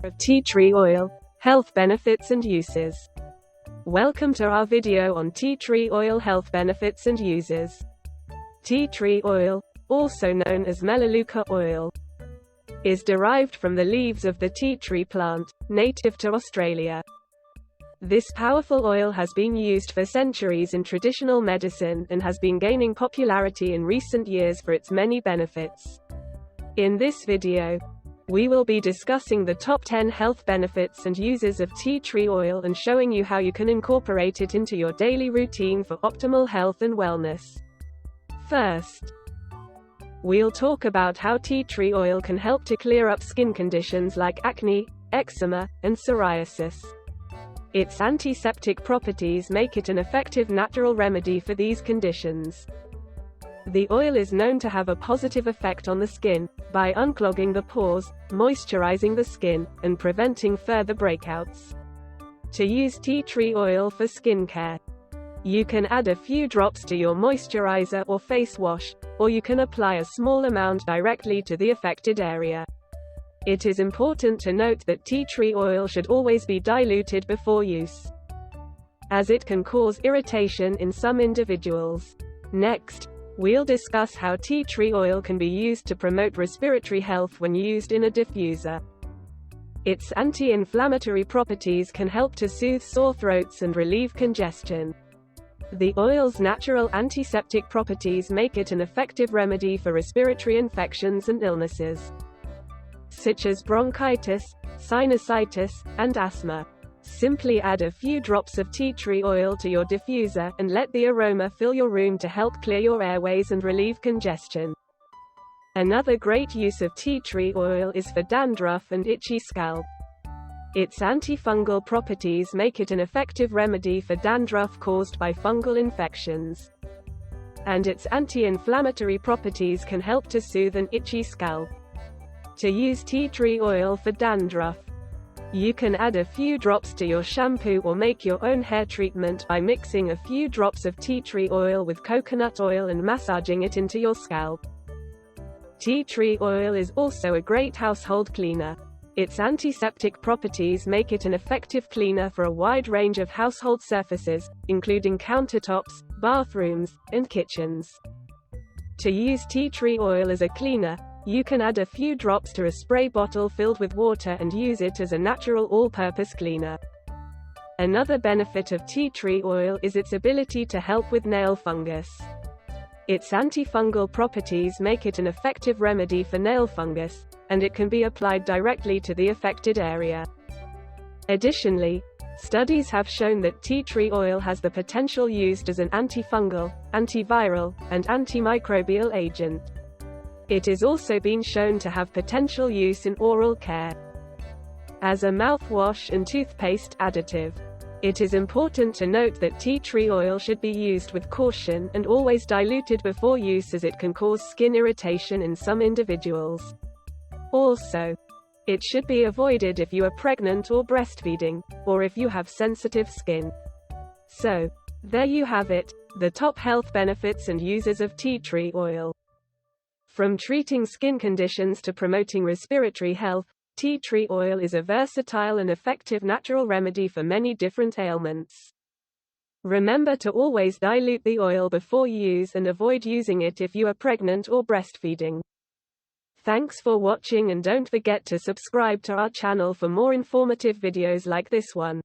of tea tree oil, health benefits and uses. Welcome to our video on tea tree oil health benefits and uses. Tea tree oil, also known as melaleuca oil, is derived from the leaves of the tea tree plant, native to Australia. This powerful oil has been used for centuries in traditional medicine and has been gaining popularity in recent years for its many benefits. In this video, we will be discussing the top 10 health benefits and uses of tea tree oil and showing you how you can incorporate it into your daily routine for optimal health and wellness. First, we'll talk about how tea tree oil can help to clear up skin conditions like acne, eczema, and psoriasis. Its antiseptic properties make it an effective natural remedy for these conditions. The oil is known to have a positive effect on the skin, by unclogging the pores, moisturizing the skin, and preventing further breakouts. To use tea tree oil for skincare, you can add a few drops to your moisturizer or face wash, or you can apply a small amount directly to the affected area. It is important to note that tea tree oil should always be diluted before use, as it can cause irritation in some individuals. Next, we'll discuss how tea tree oil can be used to promote respiratory health when used in a diffuser. Its anti-inflammatory properties can help to soothe sore throats and relieve congestion. The oil's natural antiseptic properties make it an effective remedy for respiratory infections and illnesses, such as bronchitis, sinusitis, and asthma. Simply add a few drops of tea tree oil to your diffuser, and let the aroma fill your room to help clear your airways and relieve congestion. Another great use of tea tree oil is for dandruff and itchy scalp. Its antifungal properties make it an effective remedy for dandruff caused by fungal infections. And its anti-inflammatory properties can help to soothe an itchy scalp. To use tea tree oil for dandruff, you can add a few drops to your shampoo or make your own hair treatment by mixing a few drops of tea tree oil with coconut oil and massaging it into your scalp. Tea tree oil is also a great household cleaner. Its antiseptic properties make it an effective cleaner for a wide range of household surfaces, including countertops, bathrooms, and kitchens. To use tea tree oil as a cleaner, you can add a few drops to a spray bottle filled with water and use it as a natural all-purpose cleaner. Another benefit of tea tree oil is its ability to help with nail fungus. Its antifungal properties make it an effective remedy for nail fungus, and it can be applied directly to the affected area. Additionally, studies have shown that tea tree oil has the potential used as an antifungal, antiviral, and antimicrobial agent. It is also been shown to have potential use in oral care, as a mouthwash and toothpaste additive. It is important to note that tea tree oil should be used with caution and always diluted before use, as it can cause skin irritation in some individuals. Also, it should be avoided if you are pregnant or breastfeeding, or if you have sensitive skin. So, there you have it, the top health benefits and uses of tea tree oil. From treating skin conditions to promoting respiratory health, tea tree oil is a versatile and effective natural remedy for many different ailments. Remember to always dilute the oil before use and avoid using it if you are pregnant or breastfeeding. Thanks for watching, and don't forget to subscribe to our channel for more informative videos like this one.